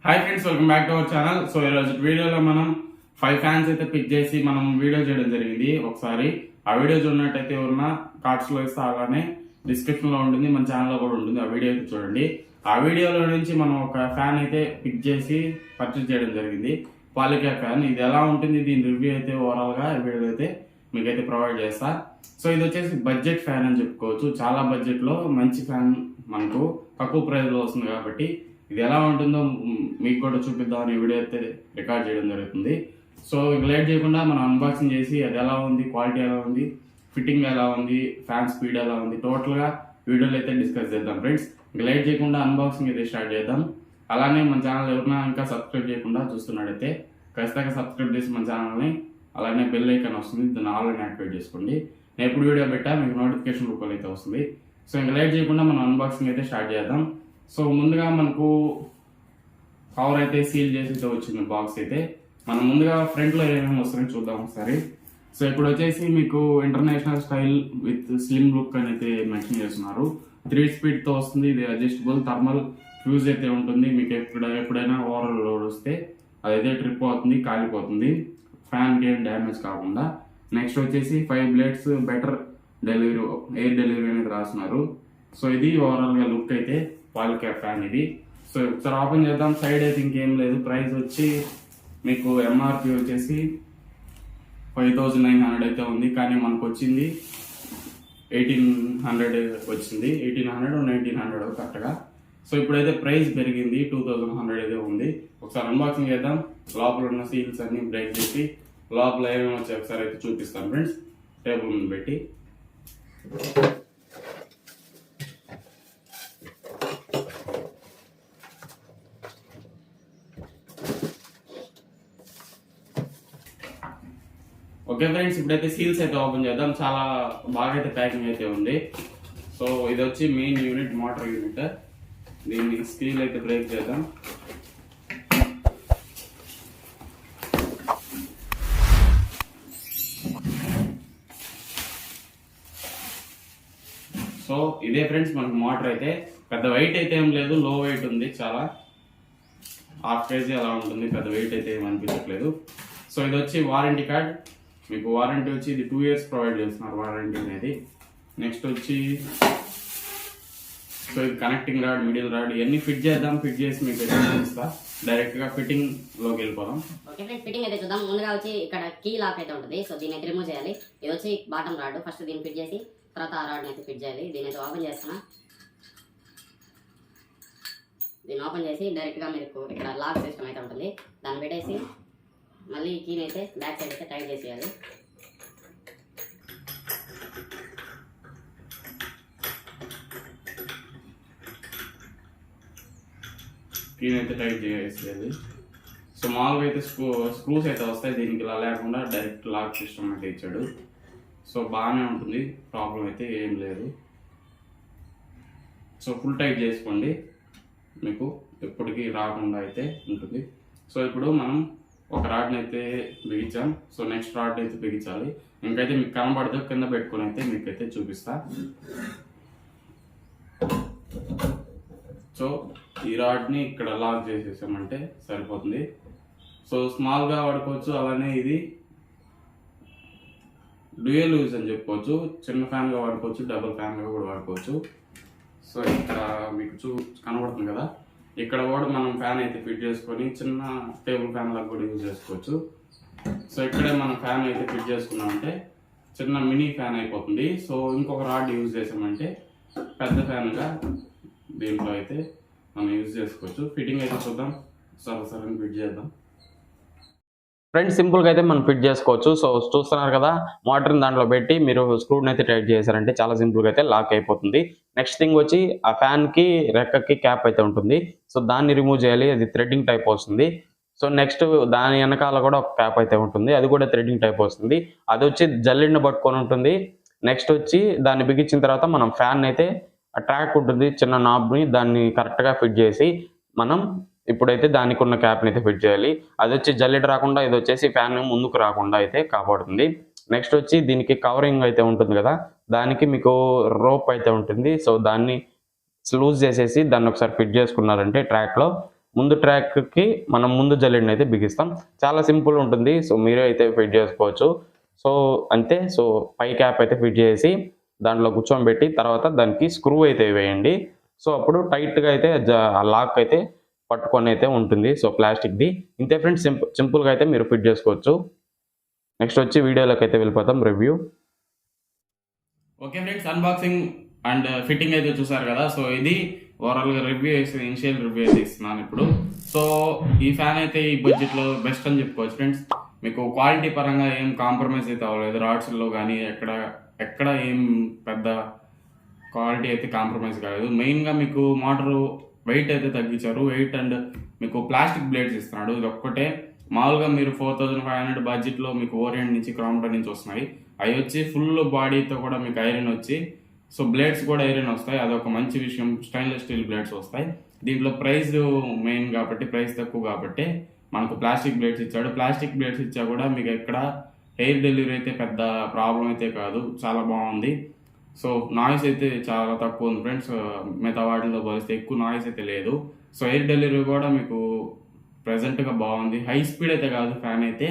Hi friends, welcome back to our channel. So ఈరోజు వీడియోలో మనం 5 ఫ్యాన్స్ అయితే పిక్ చేసి మనం వీడియో చేయడం జరిగింది. ఒకసారి ఆ వీడియో చూడనట్టయితే ఉన్న కార్డ్స్ లో ఇస్తే అలానే డిస్క్రిప్షన్ లో ఉంటుంది, మన ఛానల్లో కూడా ఉంటుంది. ఆ వీడియో అయితే చూడండి. ఆ వీడియోలో నుంచి మనం ఒక ఫ్యాన్ అయితే పిక్ చేసి పర్చేస్ చేయడం జరిగింది. పాలిక్యాబ్ ఫ్యాన్. ఇది ఎలా ఉంటుంది, దీని రివ్యూ అయితే ఓవరాల్ గా వీడియో అయితే మీకైతే ప్రొవైడ్ చేస్తా. సో ఇది వచ్చేసి బడ్జెట్ ఫ్యాన్ అని చెప్పుకోవచ్చు. చాలా బడ్జెట్ లో మంచి ఫ్యాన్ మనకు తక్కువ ప్రైస్ లో వస్తుంది కాబట్టి ఇది ఎలా ఉంటుందో మీకు కూడా చూపిద్దామని వీడియో అయితే రికార్డ్ చేయడం జరుగుతుంది. సో లేట్ చేయకుండా మనం అన్బాక్సింగ్ చేసి అది ఎలా ఉంది, క్వాలిటీ ఎలా ఉంది, ఫిట్టింగ్ ఎలా ఉంది, ఫ్యాన్ స్పీడ్ ఎలా ఉంది, టోటల్గా వీడియోలో అయితే డిస్కస్ చేద్దాం ఫ్రెండ్స్. లేట్ చేయకుండా అన్బాక్సింగ్ అయితే స్టార్ట్ చేద్దాం. అలానే మన ఛానల్ ఎవరైనా ఇంకా సబ్స్క్రైబ్ చేయకుండా చూస్తున్నట్టయితే ఖచ్చితంగా సబ్స్క్రైబ్ చేసి మన ఛానల్ని అలానే బెల్ ఐకాన్ వస్తుంది, దాన్ని ఆన్లైన్ యాక్టివేట్ చేసుకోండి. నేను ఎప్పుడు వీడియో పెట్టా మీకు నోటిఫికేషన్ రూపంలో అయితే వస్తుంది. సో ఇంకా లేట్ చేయకుండా మనం అన్బాక్సింగ్ అయితే స్టార్ట్ చేద్దాం. సో ముందుగా మనకు కవర్ అయితే సీల్ చేసి వచ్చింది బాక్స్ అయితే. మనం ముందుగా ఫ్రంట్లో ఏమేమి వస్తాయో చూద్దాం ఒకసారి. సో ఇప్పుడు వచ్చేసి మీకు international style with slim look అని అయితే మెన్షన్ చేస్తున్నారు. 3 స్పీడ్తో వస్తుంది. ఇది అడ్జస్టబుల్ థర్మల్ ఫ్యూజ్ అయితే ఉంటుంది. మీకు ఎప్పుడైనా ఓవర్ లోడ్ వస్తే అదైతే ట్రిప్ అవుతుంది, కాలిపోతుంది, ఫ్యాన్కి ఏం డ్యామేజ్ కాకుండా. నెక్స్ట్ వచ్చేసి 5 blades better delivery, air delivery అనేది రాస్తున్నారు. సో ఇది ఓవరాల్గా లుక్ అయితే పాలిక్యాబ్ ఫ్యాన్ ఇది. సో ఒకసారి ఓపెన్ చేద్దాం. సైడ్ అయితే ఇంకేం లేదు. ప్రైస్ వచ్చి మీకు ఎంఆర్పి వచ్చేసి 5900 అయితే ఉంది, కానీ మనకు వచ్చింది 1800 వచ్చింది. 1800 1900 కరెక్ట్గా. సో ఇప్పుడైతే ప్రైస్ పెరిగింది, 2100 అయితే ఉంది. ఒకసారి అన్బాక్సింగ్ చేద్దాం. లోపల ఉన్న సీల్స్ అన్ని బ్రేక్ చేసి లోపల ఏమేమి వచ్చాయి ఒకసారి అయితే చూపిస్తాను ఫ్రెండ్స్, టేబుల్ ముందు పెట్టి. ఓకే ఫ్రెండ్స్, ఇప్పుడైతే సీల్స్ అయితే ఓపెన్ చేద్దాం. చాలా బాగా అయితే ప్యాకింగ్ అయితే ఉంది. సో ఇది వచ్చి మెయిన్ యూనిట్, మోటార్ యూనిట్. దీన్ని స్క్రీన్ అయితే బ్రేక్ చేద్దాం. సో ఇదే ఫ్రెండ్స్ మనకు మోటార్ అయితే. పెద్ద వెయిట్ అయితే ఏం లేదు, లో వెయిట్ ఉంది, చాలా 1/2 kg అలా ఉంటుంది. పెద్ద వెయిట్ అయితే ఏం అనిపించట్లేదు. సో ఇది వచ్చి వారంటీ కార్డ్. మీకు వారంటీ వచ్చి ఇది 2 years ప్రొవైడ్ చేస్తున్నారు వారంటీ అనేది. నెక్స్ట్ వచ్చి సో ఇది కనెక్టింగ్ రాడ్, మిడిల్ రాడ్, ఇవన్నీ ఫిట్ చేద్దాం. ఫిట్ చేసి మీకు చూపిస్తా. డైరెక్ట్ గా ఫిట్టింగ్ లోకి వెళ్ళిపోదాం. ఓకే ఫ్రెండ్స్, ఫిట్టింగ్ అయితే చూద్దాం. ముందుగా వచ్చి ఇక్కడ కీ లాక్ అయితే ఉంటుంది. సో దీన్ని అయితే రిమూవ్ చేయాలి. ఇది వచ్చి బాటమ్ రాడ్. ఫస్ట్ దీన్ని ఫిట్ చేసి తర్వాత ఆ రాడ్ని అయితే ఫిట్ చేయాలి. దీని అయితే ఓపెన్ చేస్తున్నా. దీన్ని ఓపెన్ చేసి డైరెక్ట్గా మీకు ఇక్కడ లాక్ సిస్టమ్ అయితే ఉంటుంది. దాన్ని పెట్టేసి మళ్ళీ ఈ కీని అయితే బ్యాక్ సైడ్ అయితే టైట్ చేసేయాలి. కీని అయితే టైట్ చేసేయాలి. సో మామూలుగా అయితే స్క్రూస్ అయితే వస్తాయి, దీనికి ఇలా లేకుండా డైరెక్ట్ లాక్ సిస్టమ్ అయితే ఇచ్చాడు. సో బాగానే ఉంటుంది, ప్రాబ్లం అయితే ఏం లేదు. సో ఫుల్ టైట్ చేసుకోండి, మీకు ఎప్పటికీ రాకుండా అయితే ఉంటుంది. సో ఇప్పుడు మనం ఒక రాడ్ని అయితే బిగించాం. సో నెక్స్ట్ రాడ్ అయితే బిగించాలి. ఇంకైతే మీకు కనబడదు, కింద పెట్టుకుని అయితే మీకైతే చూపిస్తా. సో ఈ రాడ్ని ఇక్కడ లాక్ చేసేసామంటే సరిపోతుంది. సో స్మాల్గా వాడుకోవచ్చు, అలానే ఇది డ్యూయల్ యూజ్ అని చెప్పుకోవచ్చు. చిన్న ఫ్యాన్గా వాడుకోవచ్చు, డబుల్ ఫ్యాన్గా కూడా వాడుకోవచ్చు. సో ఇక్కడ మీకు కనబడుతుంది కదా, ఇక్కడ కూడా మనం ఫ్యాన్ అయితే ఫిట్ చేసుకొని చిన్న టేబుల్ ఫ్యాన్ లాగా కూడా యూజ్ చేసుకోవచ్చు. సో ఇక్కడే మనం ఫ్యాన్ అయితే ఫిట్ చేసుకున్నామంటే చిన్న మినీ ఫ్యాన్ అయిపోతుంది. సో ఇంకొక రాడ్ యూజ్ చేసామంటే పెద్ద ఫ్యాన్గా దీంట్లో అయితే మనం యూజ్ చేసుకోవచ్చు. ఫిట్టింగ్ అయితే చూద్దాం. సరే ఫిట్ చేద్దాం ఫ్రెండ్స్. సింపుల్గా అయితే మనం ఫిట్ చేసుకోవచ్చు. సో చూస్తున్నారు కదా, మోటార్ని దాంట్లో పెట్టి మీరు స్క్రూని అయితే టైట్ చేశారంటే చాలా సింపుల్గా అయితే లాక్ అయిపోతుంది. నెక్స్ట్ థింగ్ వచ్చి ఆ ఫ్యాన్కి రెక్కకి క్యాప్ అయితే ఉంటుంది. సో దాన్ని రిమూవ్ చేయాలి, అది థ్రెడ్డింగ్ టైప్ వస్తుంది. సో నెక్స్ట్ దాని వెనకాల కూడా ఒక క్యాప్ అయితే ఉంటుంది, అది కూడా థ్రెడ్డింగ్ టైప్ వస్తుంది. అది వచ్చి జల్లిని పట్టుకొని ఉంటుంది. నెక్స్ట్ వచ్చి దాన్ని బిగించిన తర్వాత మనం ఫ్యాన్ అయితే ఆ ట్రాక్ ఉంటుంది, చిన్న నాబ్ని, దాన్ని కరెక్ట్గా ఫిట్ చేసి మనం ఇప్పుడైతే దానికి ఉన్న క్యాప్ని అయితే ఫిట్ చేయాలి. అది వచ్చి జల్లెడ రాకుండా, ఇది వచ్చేసి ఫ్యాన్ ముందుకు రాకుండా అయితే కాపాడుతుంది. నెక్స్ట్ వచ్చి దీనికి కవరింగ్ అయితే ఉంటుంది కదా, దానికి మీకు రోప్ అయితే ఉంటుంది. సో దాన్ని లూజ్ చేసేసి దాన్ని ఒకసారి ఫిట్ చేసుకున్నారంటే ట్రాక్లో ముందు ట్రాక్కి మనం ముందు జల్లెడని అయితే బిగిస్తాం. చాలా సింపుల్ ఉంటుంది. సో మీరే అయితే ఫిట్ చేసుకోవచ్చు. సో అంతే. సో పై క్యాప్ అయితే ఫిట్ చేసి దాంట్లో కూర్చోబెట్టి తర్వాత దానికి స్క్రూ అయితే వేయండి. సో అప్పుడు టైట్గా అయితే లాక్ అయితే పట్టుకొని అయితే ఉంటుంది. సో ప్లాస్టిక్ది. ఇంతే ఫ్రెండ్స్, సింపుల్గా అయితే మీరు ఫిట్ చేసుకోవచ్చు. నెక్స్ట్ వచ్చి వీడియోలోకి అయితే వెళ్ళిపోతాం, review. Okay friends, unboxing and fitting అయితే చూసారు కదా. సో ఇది ఓవరాల్గా రివ్యూ వేసి ఇనిషియల్ రివ్యూ అయితే ఇస్తున్నాను ఇప్పుడు. సో ఈ ఫ్యాన్ అయితే ఈ బడ్జెట్లో బెస్ట్ అని చెప్పుకోవచ్చు ఫ్రెండ్స్. మీకు క్వాలిటీ పరంగా ఏం కాంప్రమైజ్ అయితే అవ్వలేదు. రాడ్స్లో కానీ ఎక్కడ ఏం పెద్ద క్వాలిటీ అయితే కాంప్రమైజ్ కాలేదు. మెయిన్గా మీకు మోటారు వెయిట్ అయితే తగ్గించారు. వెయిట్ అండ్ మీకు ప్లాస్టిక్ బ్లేడ్స్ ఇస్తున్నాడు. ఇది ఒక్కటే. మామూలుగా మీరు 4500 బడ్జెట్లో మీకు ఓరియంట్ నుంచి క్రాంప్టన్ నుంచి వస్తున్నాయి. అవి వచ్చి ఫుల్ బాడీతో కూడా మీకు ఐరన్ వచ్చి, సో బ్లేడ్స్ కూడా ఐరన్ వస్తాయి. అదొక మంచి విషయం. స్టెయిన్లెస్ స్టీల్ బ్లేడ్స్ వస్తాయి. దీంట్లో ప్రైస్ మెయిన్ కాబట్టి, ప్రైస్ తక్కువ కాబట్టి మనకు ప్లాస్టిక్ బ్లేడ్స్ ఇచ్చాడు. ప్లాస్టిక్ బ్లేడ్స్ ఇచ్చా కూడా మీకు ఎక్కడ ఎయిర్ డెలివరీ అయితే పెద్ద ప్రాబ్లం అయితే కాదు. చాలా బాగుంది. సో నాయిస్ అయితే చాలా తక్కువ ఉంది ఫ్రెండ్స్. మిగతా వాటితో పోలిస్తే ఎక్కువ నాయిస్ అయితే లేదు. సో ఎయిర్ డెలివరీ కూడా మీకు ప్రెజెంట్గా బాగుంది. హై స్పీడ్ అయితే కాదు ఫ్యాన్ అయితే.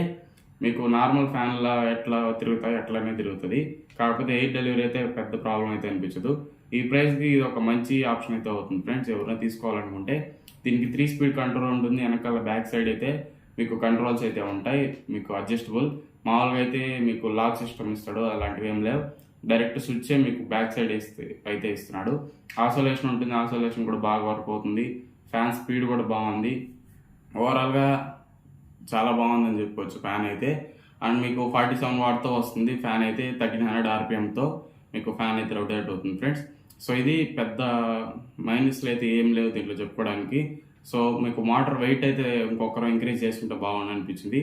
మీకు నార్మల్ ఫ్యాన్లా ఎట్లా తిరుగుతాయి అట్లానే తిరుగుతుంది. కాకపోతే ఎయిర్ డెలివరీ అయితే పెద్ద ప్రాబ్లం అయితే అనిపించదు. ఈ ప్రైస్కి ఇది ఒక మంచి ఆప్షన్ అయితే అవుతుంది ఫ్రెండ్స్. ఎవరైనా తీసుకోవాలనుకుంటే దీనికి 3 స్పీడ్ కంట్రోల్ ఉంటుంది. వెనకాల బ్యాక్ సైడ్ అయితే మీకు కంట్రోల్స్ అయితే ఉంటాయి, మీకు అడ్జస్టబుల్. మామూలుగా అయితే మీకు లాక్ సిస్టమ్ ఇస్తాడు, అలాంటివి ఏం లేవు. డైరెక్ట్ స్విచ్ మీకు బ్యాక్ సైడ్ అయితే ఇస్తున్నాడు. ఆసోలేషన్ ఉంటుంది. ఆసోలేషన్ కూడా బాగా వర్క్ అవుతుంది. ఫ్యాన్ స్పీడ్ కూడా బాగుంది. ఓవరాల్గా చాలా బాగుందని చెప్పుకోవచ్చు ఫ్యాన్ అయితే. అండ్ మీకు 47 వాట్తో వస్తుంది ఫ్యాన్ అయితే. 1300 RPMతో మీకు ఫ్యాన్ అయితే రొటేట్ అవుతుంది ఫ్రెండ్స్. సో ఇది పెద్ద మైనస్లు అయితే ఏం లేవు దీంట్లో చెప్పుకోవడానికి. సో మీకు మోటార్ వెయిట్ అయితే ఇంకొకరు ఇంక్రీజ్ చేసుకుంటే బాగుంది అనిపించింది.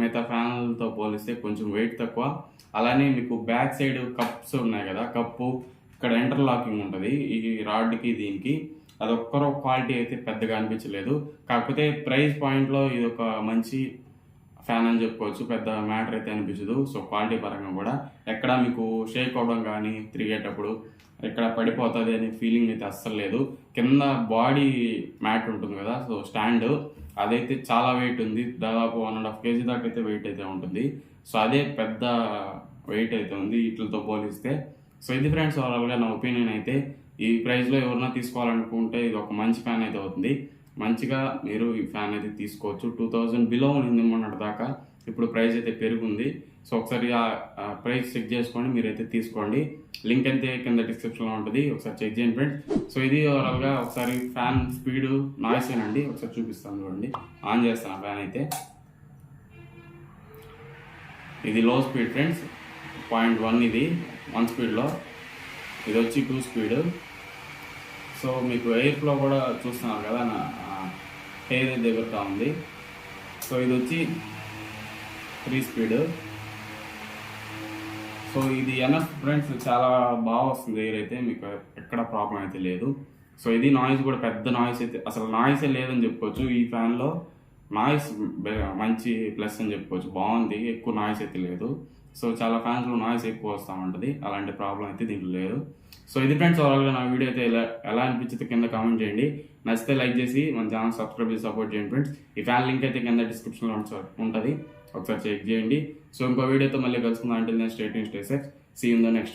మిగతా ఫ్యాన్లతో పోలిస్తే కొంచెం వెయిట్ తక్కువ. అలానే మీకు బ్యాక్ సైడ్ కప్స్ ఉన్నాయి కదా, కప్పు ఇక్కడ ఇంటర్లాకింగ్ ఉంటుంది ఈ రాడ్కి దీనికి. అదొక్కరో క్వాలిటీ అయితే పెద్దగా అనిపించలేదు. కాకపోతే ప్రైస్ పాయింట్లో ఇది ఒక మంచి ఫ్యాన్ అని చెప్పుకోవచ్చు. పెద్ద మ్యాటర్ అయితే అనిపించదు. సో క్వాలిటీ పరంగా కూడా ఎక్కడ మీకు షేక్ అవ్వడం కానీ, తిరిగేటప్పుడు ఇక్కడ పడిపోతుంది అనే ఫీలింగ్ అయితే అస్సలు లేదు. కింద బాడీ మ్యాట్ ఉంటుంది కదా, సో స్టాండ్ అదైతే చాలా వెయిట్ ఉంది. దాదాపు 1.5 kg దాకా అయితే వెయిట్ అయితే ఉంటుంది. సో అదే పెద్ద వెయిట్ అయితే ఉంది వీటితో పోలిస్తే. సో ఇది ఫ్రెండ్స్ ఓవరాల్గా నా ఒపీనియన్ అయితే. ఈ ప్రైస్లో ఎవరైనా తీసుకోవాలనుకుంటే ఇది ఒక మంచి ఫ్యాన్ అయితే అవుతుంది. మంచిగా మీరు ఈ ఫ్యాన్ అయితే తీసుకోవచ్చు. 2000 బిలో ఉంది మొన్నటి దాకా. ఇప్పుడు ప్రైస్ అయితే పెరుగుంది. సో ఒకసారి ఆ ప్రైస్ చెక్ చేసుకొని మీరైతే తీసుకోండి. లింక్ అయితే కింద డిస్క్రిప్షన్లో ఉంటుంది, ఒకసారి చెక్ చేయండి ఫ్రెండ్స్. సో ఇది ఓవరాల్గా ఒకసారి ఫ్యాన్ స్పీడ్ నాయిస్ ఏనండి, ఒకసారి చూపిస్తాను చూడండి. ఆన్ చేస్తాను ఫ్యాన్ అయితే. ఇది లో స్పీడ్ ఫ్రెండ్స్, 0.1 ఇది 1 స్పీడ్లో. ఇది వచ్చి 2 స్పీడ్. సో మీకు ఎయిర్ ఫ్లో కూడా చూస్తున్నారు కదా, నా హెయిర్ దగ్గరగా ఉంది. సో ఇది వచ్చి 3 స్పీడ్. సో ఇది ఎనఫ్ ఫ్రెండ్స్, చాలా బాగా వస్తుంది ఎయిర్ అయితే, మీకు ఎక్కడ ప్రాబ్లం అయితే లేదు. సో ఇది నాయిస్ కూడా పెద్ద నాయిస్ అయితే అసలు నాయిసే లేదని చెప్పుకోవచ్చు. ఈ ఫ్యాన్లో నాయిస్ మంచి ప్లస్ అని చెప్పుకోవచ్చు. బాగుంది, ఎక్కువ నాయిస్ అయితే లేదు. సో చాలా ఫ్యాన్స్లో నాయిస్ ఎక్కువ వస్తూ ఉంటుంది, అలాంటి ప్రాబ్లం అయితే దీంట్లో లేదు. సో ఇది ఫ్రెండ్స్ ఓవరాల్గా నా వీడియో అయితే ఎలా అనిపించింది కింద కామెంట్ చేయండి. నచ్చితే లైక్ చేసి మన ఛానల్ సబ్స్క్రైబ్ చేసి సపోర్ట్ చేయండి ఫ్రెండ్స్. ఈ ఫ్యాన్ లింక్ అయితే కింద డిస్క్రిప్షన్లో ఉంటుంది, ఒకసారి చెక్ చేయండి. సో ఇంకో వీడియోతో మళ్ళీ కలుసుకుందాం. అంటే నేను stay safe. See in the next.